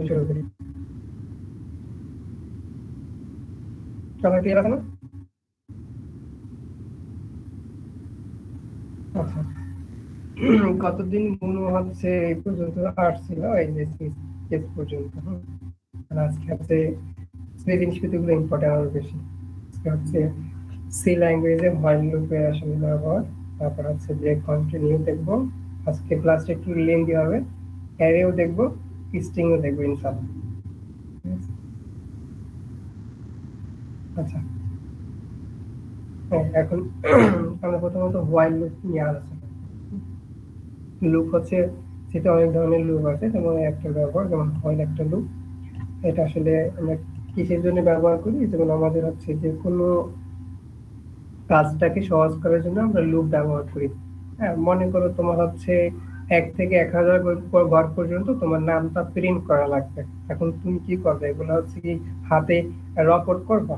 শুরু করি। কথা ক্লিয়ার আছে না? আচ্ছা, কতদিন মনে হচ্ছে এই পর্যন্ত আসছিল, এই যে কেস পর্যন্ত। আর আজকে হচ্ছে জিনিসগুলো ইম্পর্টেন্ট আরো বেশি। আজকে হচ্ছে সি ল্যাঙ্গুয়েজে হোয়াইল লুপের আসলে ব্যবহার, তারপর হচ্ছে যে কন্টিনিউ দেখবো। আজকে ক্লাসটা একটু লেন্দি হবে, অ্যারেও দেখবো, স্ট্রিংও দেখবো ইনশাআল্লাহ। আচ্ছা, এখন আমরা প্রথমত হোয়াইল লুপ নিয়ে আলোচনা। লুপ হচ্ছে, সেটা অনেক ধরনের লুপ আছে, যেমন একটা ব্যবহার, যেমন হোয়াইল একটা লুপ। এটা আসলে আমরা কিসের জন্য ব্যবহার করি? যেমন আমাদের হচ্ছে যে কোনো কাজটাকে সহজ করার জন্য আমরা লুপ ব্যবহার করি। হ্যাঁ, মনে করো তোমার হচ্ছে 1 থেকে 1000 ঘর পর্যন্ত তোমার নামটা প্রিন্ট করা লাগবে। এখন তুমি কি করবে? এগুলো হচ্ছে কি হাতে রেকর্ড করবা?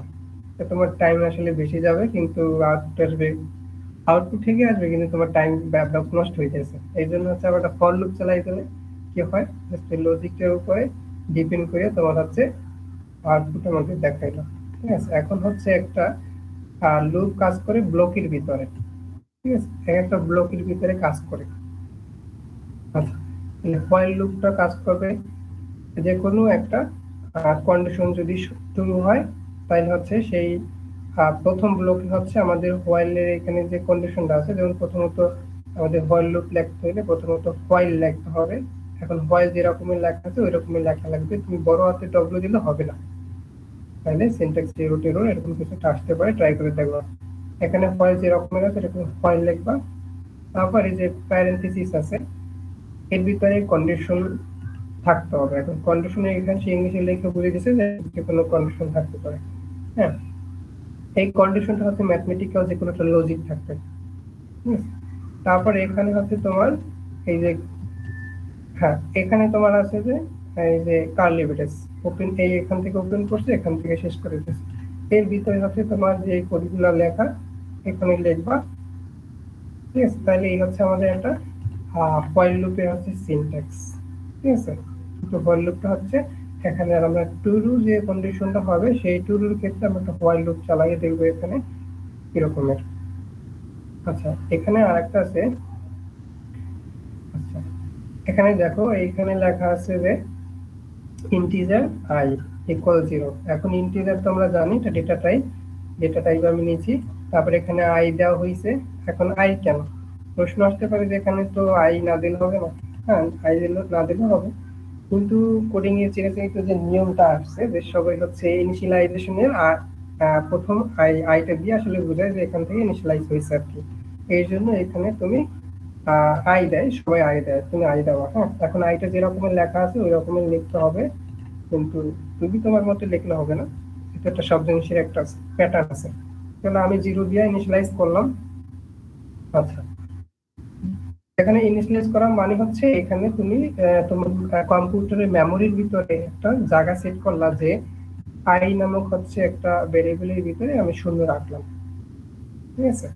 তো তোমার টাইম আসলে বেশি যাবে, কিন্তু আউটপুট ঠিকই আসবে, কিন্তু তোমার টাইম নষ্ট হয়ে যাচ্ছে। এই জন্য হচ্ছে আবার একটা ফর লুপ চালাই দিলে কি হয়, জাস্ট লজিকের উপরে ডিপেন্ড করে তোমার হচ্ছে আউটপুট আমাদের দেখাইলো। ঠিক আছে, এখন হচ্ছে একটা লুপ কাজ করে ব্লকের ভিতরে। ঠিক আছে, একটা ব্লকের ভিতরে কাজ করে। আচ্ছা, হোয়াইল লুপটা কাজ করবে যে কোনো একটা কন্ডিশন যদি শুরু হয়, তাহলে হচ্ছে সেই প্রথম ব্লকে হচ্ছে আমাদের হোয়াইলের এখানে যে কন্ডিশনটা আছে, যেমন প্রথমত আমাদের হোয়াইল লুপ লিখতে হলে প্রথমত হোয়াইল লিখতে হবে। এখন হোয়াইল যেরকমের লেখা আছে ওই রকমের লেখা লাগবে, তুমি বড় হাতে ডব্লিউ দিলে হবে না, তাহলে সিনট্যাক্স এরর টেরর এরকম কিছু আসতে পারে, ট্রাই করে দেখবা। এখানে হোয়াইল যেরকমের আছে এরকম হোয়াইল লিখবা। তারপর এই যে প্যারেন্থেসিস আছে, এর ভিতরে কন্ডিশন থাকতে হবে। এখন কন্ডিশনে এখানে সে ইংলিশে লিখে বুঝিয়ে দিচ্ছে যে কোনো কন্ডিশন থাকতে পারে। হ্যাঁ, এই কন্ডিশনটা হচ্ছে ম্যাথমেটিক্যাল যে কোনো একটা লজিক থাকবে। তারপরে এখানে হচ্ছে তোমার এই যে, হ্যাঁ, এখানে তোমার আছে যে এই যে কার্লি ব্রেস ওপেন, এই এখান থেকে ওপেন করছে, এখান থেকে শেষ করে দিচ্ছে। এর ভিতরে হচ্ছে তোমার যে কোডগুলো লেখা এখানে লিখবা। ঠিক আছে, তাহলে এই হচ্ছে আমাদের একটা হোয়াইল লুপের হচ্ছে সিনট্যাক্স। ঠিক আছে, তো হোয়াইল লুপটা হচ্ছে এখানে, আর আমরা টুরু যে কন্ডিশনটা হবে সেই টুরুর ক্ষেত্রে আমরা একটা হোয়াইল লুপ চালাইয়ে দেখবো এখানে কিরকমের। আচ্ছা, এখানে আরেকটা আছে। আচ্ছা, এখানে দেখো, এইখানে লেখা আছে যে ইন্টিজার আই ইকুয়াল 0। এখন ইন্টিজার তো আমরা জানি এটা ডেটা টাইপ, ডেটা টাইপ আমি নিয়েছি। তারপরে এখানে আই দেওয়া হয়েছে। এখন আই কেন? প্রশ্ন আসতে পারে যে এখানে তো আই না দিলে হবে না। হ্যাঁ, আই না দিলে হবে, কিন্তু কোডিং এর চিরাচরিত যে নিয়মটা আসছে যে সবাই হচ্ছে ইনিশিয়ালাইজেশনের প্রথম আইটা দিয়ে আসলে বোঝায় যে এখান থেকে ইনিশিয়ালাইজ হয়েছে আর কি। এই জন্য এখানে তুমি আই দেয়, সবাই আই দেয়, তুমি আই দেওয়া। হ্যাঁ, এখন আইটা যে রকমের লেখা আছে ওই রকমের লিখতে হবে, কিন্তু তুমি তোমার মতো লিখলে হবে না। এটা একটা সব জিনিসের একটা প্যাটার্ন আছে। তাহলে আমি 0 দিয়ে ইনিশিয়ালাইজ করলাম। আচ্ছা, এখানে ইনিশিয়ালাইজ করা মানে হচ্ছে এখানে তুমি তোমার কম্পিউটারের মেমোরির ভিতরে একটা জায়গা সেট করলা যে আই নামক হচ্ছে একটা ভেরিয়েবলের ভিতরে আমি 0 রাখলাম। ঠিক আছে,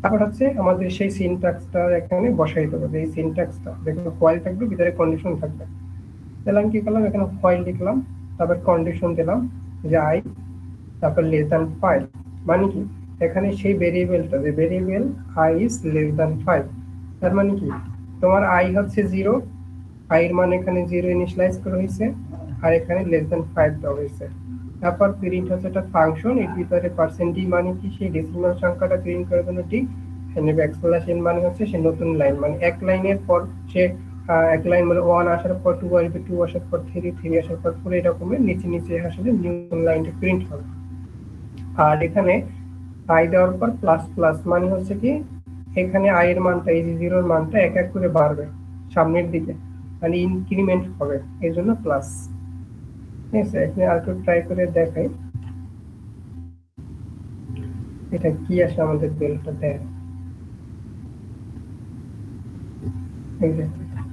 তারপর হচ্ছে আমাদের সেই সিনট্যাক্সটা এখানে বসাই দেবো। এই সিনট্যাক্সটা দেখুন, হোয়াইল থাকবে, ভিতরে কন্ডিশন থাকবে। তাহলে আমি কি করলাম, এখানে হোয়াইল লিখলাম, তারপর কন্ডিশন দিলাম যে আই, তারপর লেস দ্যান 5। মানে কি, এখানে সেই ভেরিয়েবলটা, যে variable I is less than 5, তার মানে কি তোমার আই হচ্ছে 0, আই এর মান এখানে 0 ইনিশিয়ালাইজ করা হয়েছে, আর এখানে লেস দ্যান 5 দেওয়া হয়েছে। তারপর প্রিন্ট হচ্ছে একটা ফাংশন, এর ভিতরে %d মানে কি, সেই ডেসিমাল সংখ্যাটা প্রিন্ট করার জন্য d, এখানে ব্যাকস্ল্যাশ n মানে হচ্ছে সে নতুন লাইন, মানে এক লাইনের পর সে এক লাইন মানে 1 আসার পর 2 আসবে, 2 আসার পর 3, 3 আসার পর 4, এরকমের নিচে নিচে আসলে নতুন লাইনটা প্রিন্ট হবে। আর এখানে আই দেওয়ার পর প্লাস প্লাস মানে হচ্ছে কি, এখানে আই এর মানটা, এই যে 0 এর মানটা এক এক করে বাড়বে সামনের দিকে, মানে ইনক্রিমেন্ট হবে, এর জন্য প্লাস। ঠিক আছে, এখানে আর একটু ট্রাই করে দেখাই এটা কি আসে আমাদের বেলটা দেয়। এই যে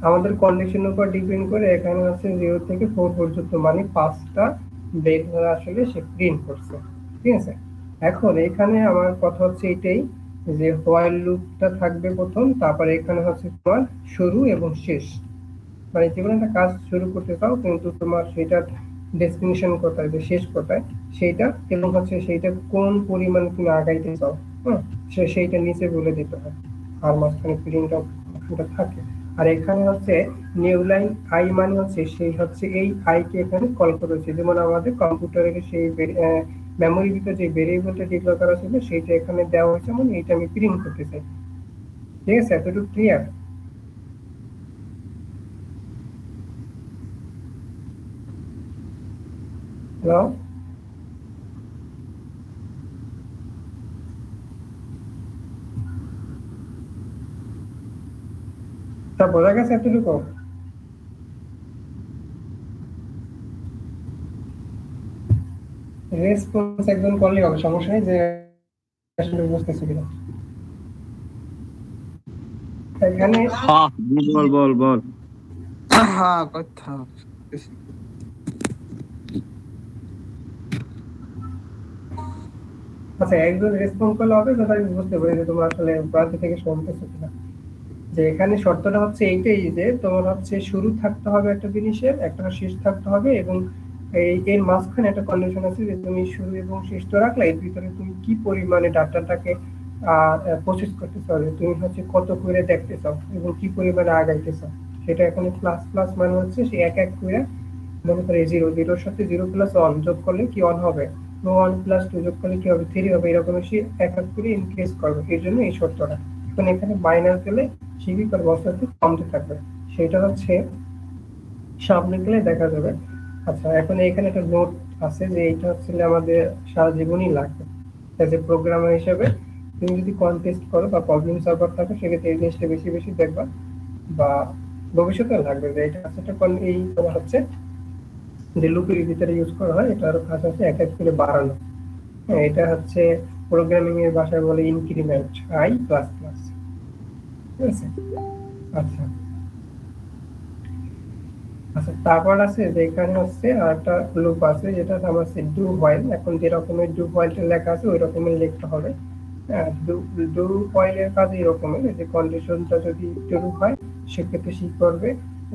আমাদের কন্ডিশনের উপর ডিপেন্ড করে এখানে হচ্ছে 0 থেকে 4 পর্যন্ত, মানে 5টা বেল আসলে সে প্রিন্ট করছে। ঠিক আছে, এখন এখানে আমার কথা হচ্ছে এটাই যে হোয়াইল লুপটা থাকবে প্রথম, তারপরে এখানে হচ্ছে তোমার শুরু এবং শেষ। মানে যে কোনো একটা কাজ শুরু করতে চাও কিন্তু তোমার সেটার ডেস্টিনেশন কোথায়, যে শেষ কোথায় সেইটা, এবং হচ্ছে সেইটা কোন পরিমাণে তুমি আগাইতে চাও, হ্যাঁ, সেইটা নিচে বলে দিতে হয়। আর মাঝখানে প্রিন্ট অপশনটা থাকে। আর এখানে হচ্ছে নিউ লাইন আই মানে হচ্ছে সেই হচ্ছে এই আই কে এখানে কল করেছে, যেমন আমাদের কম্পিউটারের সেই মেমোরির ভিতরে যে ভেরিয়েবলটা ডিক্লেয়ার করা ছিল সেইটা এখানে দেওয়া হয়েছে, মানে এইটা আমি প্রিন্ট করতে চাই। ঠিক আছে, এতটুকু ক্লিয়ার? হ্যালো, তা বোঝা গেছে এতটুকু? রেসপন্স একজন করলেই হবে, সমস্যা নেই, যে আসলে বুঝতেছি কিনা এখানে। হ্যাঁ, বল বল বল। হ্যাঁ কথা আচ্ছা, একজন রেসপন্স করলে হবে, যাতে আমি বুঝতে পারি যে তোমরা আসলে প্রান্তি থেকে শুনতেছো কিনা। যে এখানে শর্তটা হচ্ছে এইটাই যে তোমার হচ্ছে শুরু থাকতে হবে একটা জিনিসের, একটা শেষ থাকতে হবে, এবং এর মাঝখানে একটা কন্ডিশন আছে যে তুমি শুরু এবং শেষ তো রাখলে, এর ভিতরে তুমি কি পরিমাণে ডাটাটাকে প্রসেস করতে চাও, যে তুমি হচ্ছে কত করে দেখতে চাও এবং কি পরিমাণে আগাইতে চাও। সেটা এখানে প্লাস প্লাস মানে হচ্ছে সে এক এক করে, মনে করে জিরো জিরোর সাথে জিরো প্লাস ওয়ান যোগ করলে কি ওয়ান হবে, ওয়ান প্লাস টু যোগ করলে কি হবে, থ্রি হবে, এরকম সে এক এক করে ইনক্রিজ করবে। এর জন্য এই শর্তটা। এখন এখানে মাইনাস দিলে সে কি করবে, আস্তে আস্তে কমতে থাকবে। সেটা হচ্ছে সামনে গেলে দেখা যাবে। আচ্ছা, এখন এখানে একটা নোট আছে যে এইটা হচ্ছে আমাদের সারা জীবনই লাগবে এজ এ প্রোগ্রামার হিসেবে। তুমি যদি কন্টেস্ট করো বা প্রবলেম সলভার থাকো, সেক্ষেত্রে এই জিনিসটা বেশি বেশি দেখবা, বা ভবিষ্যতে লাগবে যে এটা হচ্ছে একটা এই তোমার হচ্ছে যে লুপের ভিতরে ইউজ করা হয়, এটার কাজ হচ্ছে এক এক করে বাড়ানো। হ্যাঁ, এটা হচ্ছে প্রোগ্রামিং এর ভাষায় বলে ইনক্রিমেন্ট আই প্লাস প্লাস। ঠিক আছে, আচ্ছা আচ্ছা। তারপর আছে যে এখানে হচ্ছে আরেকটা লুপ আছে, যেটা নাম আছে ডু হোয়াইল। এখন যে রকমের ডু হোয়াইলটা লেখা আছে ওই রকমের লিখতে হবে। ডু হোয়াইলের কাজ এরকমের যে কন্ডিশনটা যদি ট্রু হয় সেক্ষেত্রে সে করবে,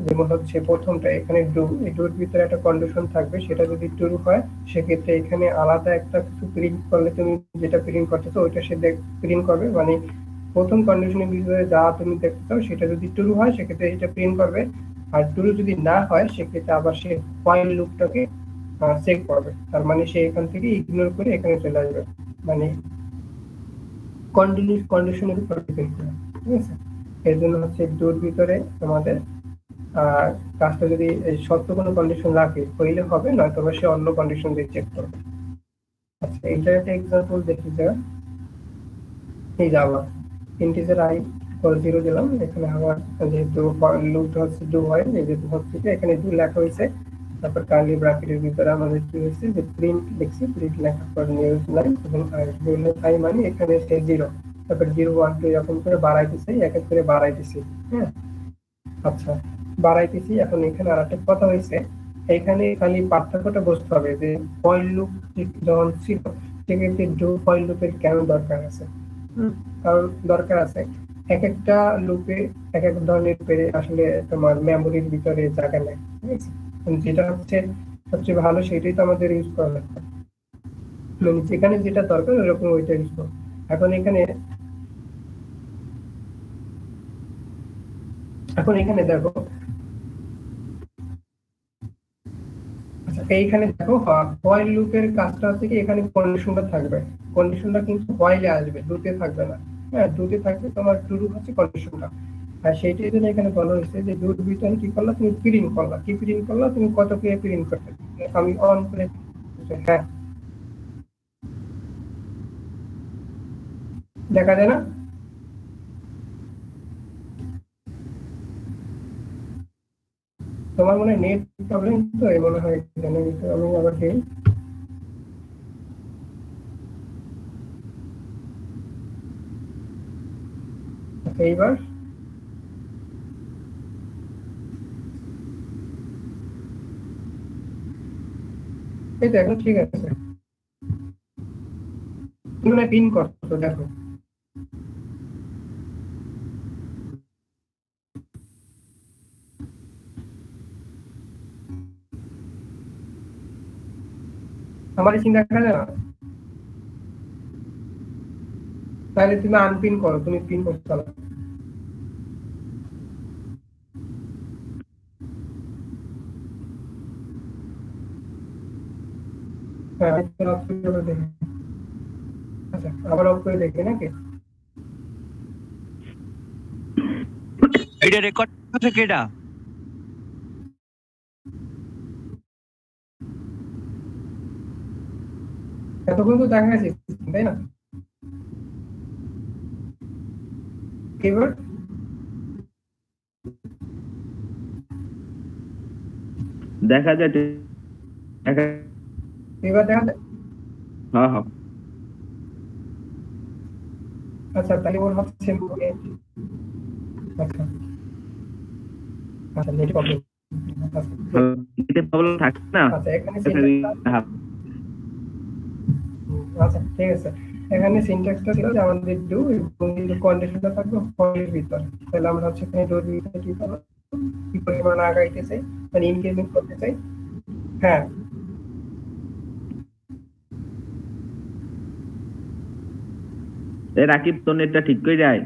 যেমন হচ্ছে প্রথমটা এখানে ডু, এই ডুর ভিতরে একটা কন্ডিশন থাকবে, সেটা যদি ট্রু হয় সেক্ষেত্রে এখানে আলাদা একটা কিছু প্রিন্ট করলে, তুমি যেটা প্রিন্ট করতেছো ওইটা সে প্রিন্ট করবে। মানে প্রথম কন্ডিশনের ভিতরে যা তুমি দেখতে চাও সেটা যদি ট্রু হয় সেক্ষেত্রে এটা প্রিন্ট করবে, আর ট্রু যদি না হয় সেক্ষেত্রে আবার সে হোয়াইল লুপটাকে চেক করবে। তার মানে সে এখান থেকে ইগনোর করে এখানে চলে আসবে, মানে কন্ডিশনের উপর ডিপেন্ড করে। ঠিক আছে, এর জন্য হচ্ছে ডুর ভিতরে আমাদের কাজটা যদি সত্য কোনো কন্ডিশন রাখে হইলে হবে, নয়তো সে অন্য কন্ডিশন দিয়ে চেক করবে। আচ্ছা, এইটা একটা এক্সাম্পল দেখি যে এই যাওয়া ইন্টিজার আই ইকুয়াল 0 দিলাম, এখানে আমার যেহেতু লুপটা হচ্ছে ডু হয়, এই যে হচ্ছে এখানে ডু লেখা হয়েছে, তারপর কার্লি ব্র্যাকেটের ভিতরে আমাদের কি হয়েছে যে প্রিন্ট লিখছি, প্রিন্ট লেখার পর নিউ লাইন এবং আই মানে এখানে সে 0, তারপর 0 1 2 এরকম করে বাড়াইতেছি, এক এক করে বাড়াইতেছি। হ্যাঁ, আচ্ছা, বাড়াইতেছি। এখন এখানে আর একটা কথা হয়েছে, এখানে খালি পার্থক্যটা বুঝতে হবে যে ফয়েল লুপ যখন ছিল সেক্ষেত্রে ডু ফয়েল লুপের কেন দরকার আছে। কারণ দরকার আছে, এক একটা লুপে এক এক ধরনের পেরে আসলে তোমার মেমোরির ভিতরে জায়গা নেয়। ঠিক আছে, যেটা হচ্ছে সবচেয়ে ভালো সেটাই তো আমাদের ইউজ করা লাগবে, মানে যেখানে যেটা দরকার ওইরকম ওইটা ইউজ করো। এখন এখানে দেখো, আচ্ছা এইখানে দেখো হোয়াইল লুপের কাজটা হচ্ছে কি, এখানে কন্ডিশনটা থাকবে, কন্ডিশনটা কিন্তু হোয়াইলে আসবে, ডুতে থাকবে না। হ্যাঁ, ডুতে থাকবে তোমার ট্রু হচ্ছে কন্ডিশনটা। আর সেইটার জন্য এখানে বলা হয়েছে যে ডুর ভিতরে কি করলা, তুমি প্রিন্ট করলা, কি প্রিন্ট করলা, তুমি কত করে প্রিন্ট করতে, আমি অন করে, হ্যাঁ দেখা যায় না? তোমার মনে হয় নেট প্রবলেম, তো এই মনে হয় জানি, আমি আবার দিই। আচ্ছা, এইবার এই তো এখন ঠিক আছে, তুমি মানে পিন করছো দেখো। আমার সিন দেখা যায় না, তাহলে তুমি আনপিন করো, তুমি পিন করতে হবে। হ্যাঁ, অফ করে দেখি। আচ্ছা, আবার অফ করে দেখি নাকি? এটা রেকর্ড আছে কেডা? এতক্ষণ তো দেখাচ্ছি, তাই না? কিবোর্ড দেখা যায় দেখা এবার দেখা যায়। হ্যাঁ হ্যাঁ আচ্ছা, তাহলে মনে হচ্ছে আচ্ছা আচ্ছা, নেট প্রবলেম। এটা প্রবলেম থাকে না। আচ্ছা, এখানে সিনট্যাক্সটা, আচ্ছা ঠিক আছে, এখানে সিনট্যাক্সটা ছিল যে আমাদের ডু এবং কিন্তু কন্ডিশনটা থাকবে ফরের ভিতরে। তাহলে আমরা হচ্ছে এখানে ডুর ভিতরে কি করব, কি পরিমাণ আগাইতে চাই, মানে ইনক্রিমেন্ট করতে চাই। হ্যাঁ, রাকিব তোর নেটটা ঠিক করে যায়।